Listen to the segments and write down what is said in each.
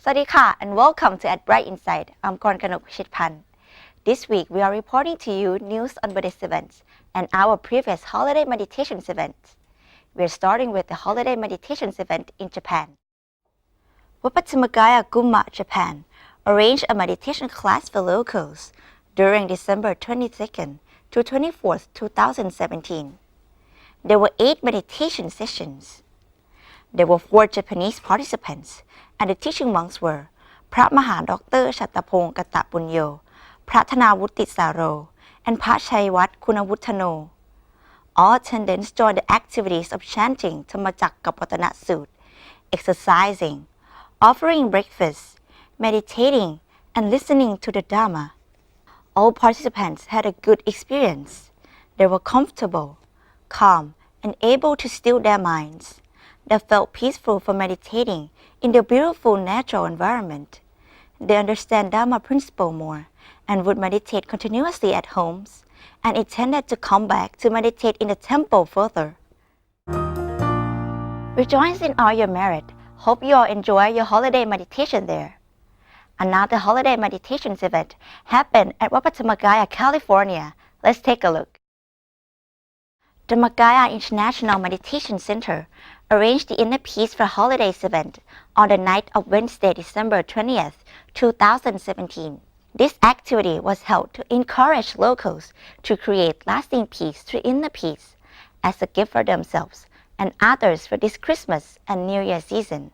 สวัสดีค่ะ and welcome to At Bright Insight. I'm Kornkanok Chitpan. This week we are reporting to you news on Buddhist events and our previous holiday meditations events. We're starting with the holiday meditations event in Japan. Wappatamagaya Gumma, Japan, arranged a meditation class for locals during December 22nd to 24th, 2017. There were 8 meditation sessions. There were 4 Japanese participants, and the teaching monks were พระมหาดรชัตตพงศ์กตปุญโญ พระธนาวุติสาโร and พระชัยวัฒน์คุณวุฒโน All attendants joined the activities of chanting Dhammacakkappavattana Sutta, exercising, offering breakfast, meditating, and listening to the Dhamma. All participants had a good experience. They were comfortable, calm, and able to still their minds. They felt peaceful for meditating in the beautiful natural environment. They understand Dhamma principle more and would meditate continuously at homes and intended to come back to meditate in the temple further. Rejoice in all your merit. Hope you all enjoy your holiday meditation there. Another holiday meditations event happened at Wappatamagaya, California. Let's take a look. Dhammacakka International Meditation Center arranged the Inner Peace for Holidays event on the night of Wednesday, December 20th, 2017. This activity was held to encourage locals to create lasting peace through inner peace as a gift for themselves and others for this Christmas and New Year season.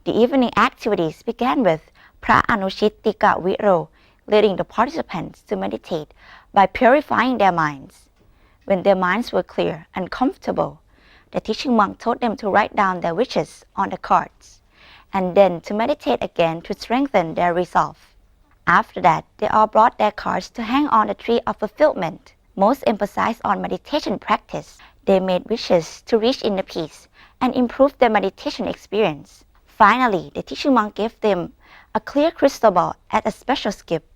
The evening activities began with พระอนุชิตติกวิโร leading the participants to meditate by purifying their minds. When their minds were clear and comfortable, the teaching monk told them to write down their wishes on the cards, and then to meditate again to strengthen their resolve. After that, they all brought their cards to hang on the tree of fulfillment. Most emphasized on meditation practice. They made wishes to reach inner peace and improve their meditation experience. Finally, the teaching monk gave them a clear crystal ball as a special gift.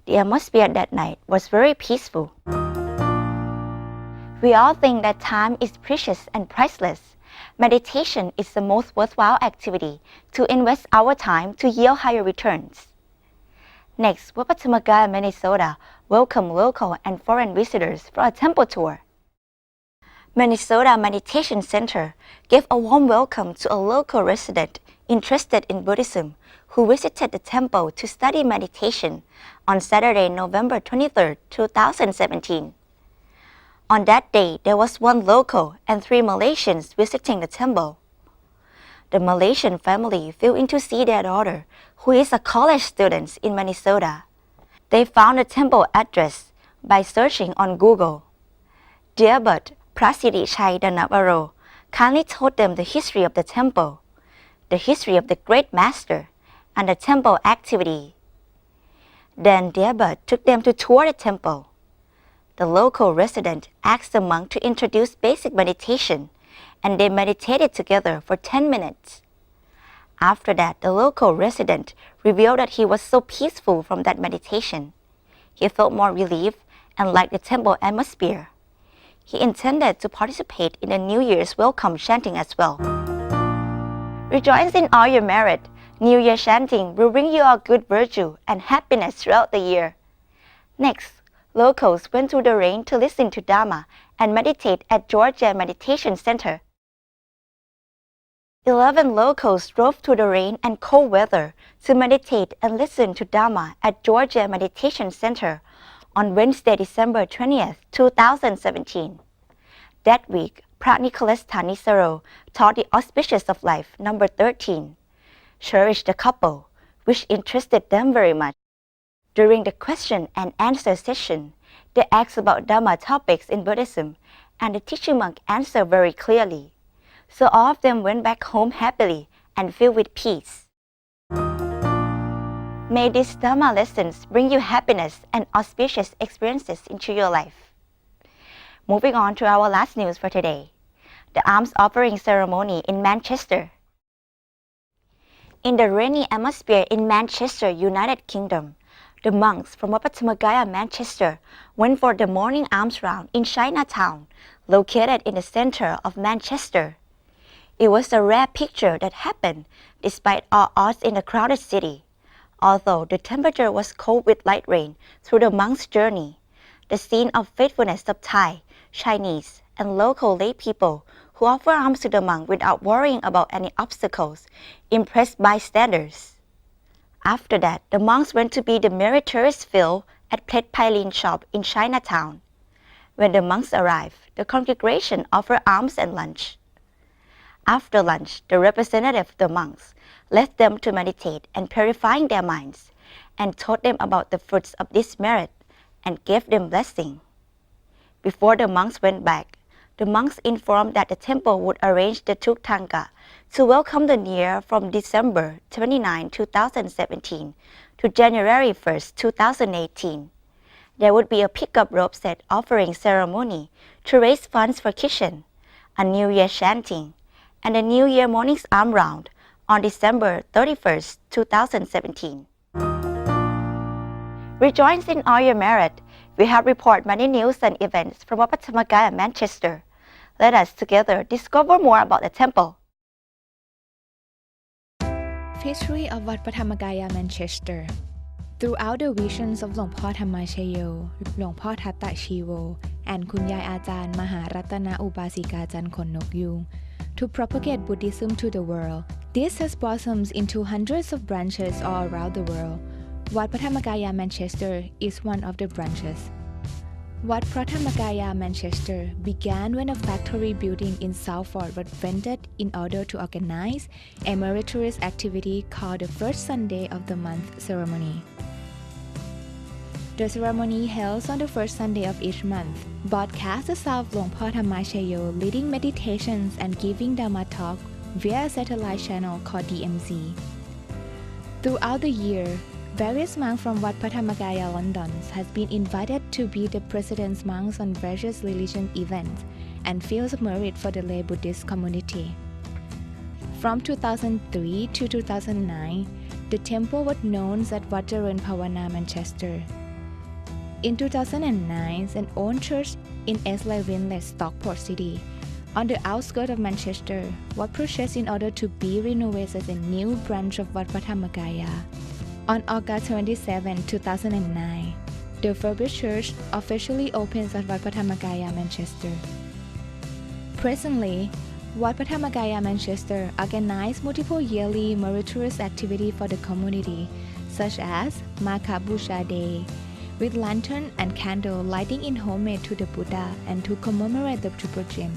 The atmosphere that night was very peaceful. We all think that time is precious and priceless. Meditation is the most worthwhile activity to invest our time to yield higher returns. Next, Wappatamagaya, Minnesota welcomed local and foreign visitors for a temple tour. Minnesota Meditation Center gave a warm welcome to a local resident interested in Buddhism who visited the temple to study meditation on Saturday, November 23, 2017. On that day, there was 1 local and 3 Malaysians visiting the temple. The Malaysian family flew in to see their daughter, who is a college student in Minnesota. They found the temple address by searching on Google. Dear Bud, พระสิริชัย ดนวโร kindly told them the history of the temple, the history of the great master, and the temple activity. Then Dear Bud took them to tour the temple. The local resident asked the monk to introduce basic meditation, and they meditated together for 10 minutes. After that, the local resident revealed that he was so peaceful from that meditation. He felt more relief and liked the temple atmosphere. He intended to participate in the New Year's welcome chanting as well. Rejoice in all your merit. New Year chanting will bring you all good virtue and happiness throughout the year. Next, locals went through the rain to listen to Dhamma and meditate at Georgia Meditation Center. 11 locals drove through the rain and cold weather to meditate and listen to Dhamma at Georgia Meditation Center on Wednesday, December 20th, 2017. That week, พระนิโคลัส ฐานิสโร taught the auspicious of life, number 13, cherished the couple, which interested them very much. During the question and answer session, they asked about Dhamma topics in Buddhism, and the teaching monk answered very clearly. So all of them went back home happily and filled with peace. May these Dhamma lessons bring you happiness and auspicious experiences into your life. Moving on to our last news for today, the alms offering ceremony in Manchester. In the rainy atmosphere in Manchester, United Kingdom, the monks from Wappatamagaya, Manchester went for the morning alms round in Chinatown, located in the center of Manchester. It was a rare picture that happened despite all odds in a crowded city. Although the temperature was cold with light rain through the monk's journey, the scene of faithfulness of Thai, Chinese, and local lay people who offer alms to the monk without worrying about any obstacles impressed bystanders. After that, the monks went to be the merry tourist field at Plet Pailin shop in Chinatown. When the monks arrived, the congregation offered alms and lunch. After lunch, the representative of the monks led them to meditate and purifying their minds, and told them about the fruits of this merit, and gave them blessing. Before the monks went back, the monks informed that the temple would arrange the Tuk Thangka to welcome the new year from December 29, 2017 to January 1, 2018. There would be a pickup rope set offering ceremony to raise funds for kitchen, a New Year chanting, and a New Year morning's arm round on December 31, 2017. Rejoice in all your merit. We have reported many news and events from Wat Patthammakaya, Manchester. Let us together discover more about the temple. History of Wat Patthammakaya, Manchester. Throughout the visions of หลวงพ่อธรรมชโย หลวงพ่อทัตตะชีโว and คุณยายอาจารย์มหารัตนอุบาสิกาจันทร์ขนนกยูง to propagate Buddhism to the world. This has blossomed into hundreds of branches all around the world. Wat Patthammakaya, Manchester is one of the branches. Wat Patthammakaya, Manchester began when a factory building in Salford was rented in order to organize a meritorious activity called the First Sunday of the Month ceremony. The ceremony held on the first Sunday of each month broadcasts the sound of หลวงพ่อธรรมชโย leading meditations and giving Dhamma talk via a satellite channel called DMZ. Throughout the year, various monks from Wat Patthammakaya, London has been invited to be the president's monks on various religious events and fields of merit for the lay Buddhist community. From 2003 to 2009, the temple was known as Wat Jaran Phawana, Manchester. In 2009, an old church in Esley Winlet, Stockport City, on the outskirts of Manchester, was purchased in order to be renovated as a new branch of Wat Patthammakaya. On August 27, 2009, the refurbished church officially opens at Wat Patthammakaya, Manchester. Presently, Wat Patthammakaya, Manchester organizes multiple yearly meritorious activities for the community, such as Maka Busha Day, with lantern and candle lighting in homemade to the Buddha and to commemorate the Triple Gem,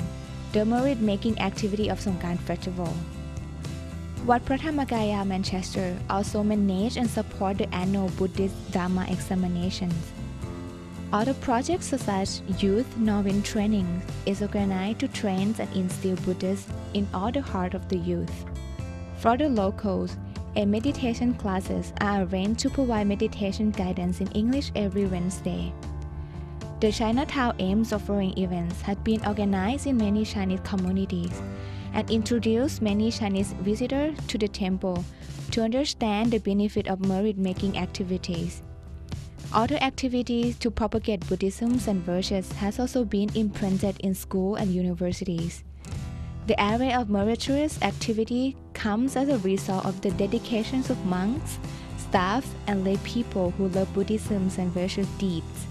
the merit-making activity of Songkran Festival. Wat Patthammakaya, Manchester also manage and support the annual Buddhist Dharma examinations. Other projects such as Youth Novin Training is organized to train and instill Buddhists in all the heart of the youth. For the locals, meditation classes are arranged to provide meditation guidance in English every Wednesday. The Chinatown Aims offering events have been organized in many Chinese communities and introduced many Chinese visitors to the temple to understand the benefit of merit-making activities. Other activities to propagate Buddhism and virtues has also been imprinted in schools and universities. The area of meritorious activity comes as a result of the dedications of monks, staff, and lay people who love Buddhism and virtuous deeds.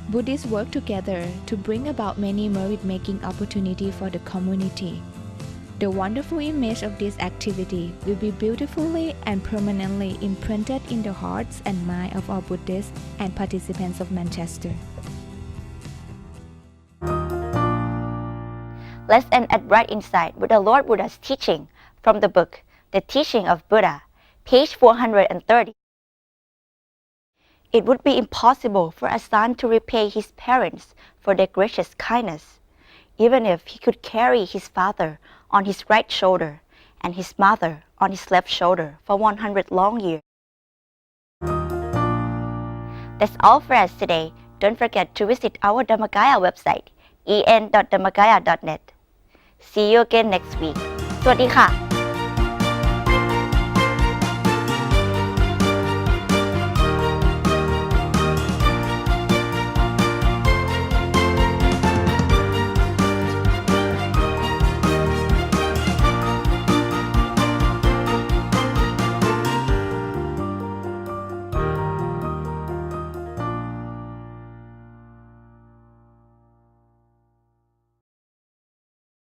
Buddhists work together to bring about many merit-making opportunities for the community. The wonderful image of this activity will be beautifully and permanently imprinted in the hearts and minds of all Buddhists and participants of Manchester. Let's end at bright insight with the Lord Buddha's teaching from the book, The Teaching of Buddha, page 430. It would be impossible for a son to repay his parents for their gracious kindness, even if he could carry his father on his right shoulder and his mother on his left shoulder for 100 long years. That's all for us today. Don't forget to visit our Dhammakaya website, en.dhammakaya.net. See you again next week. สวัสดีค่ะ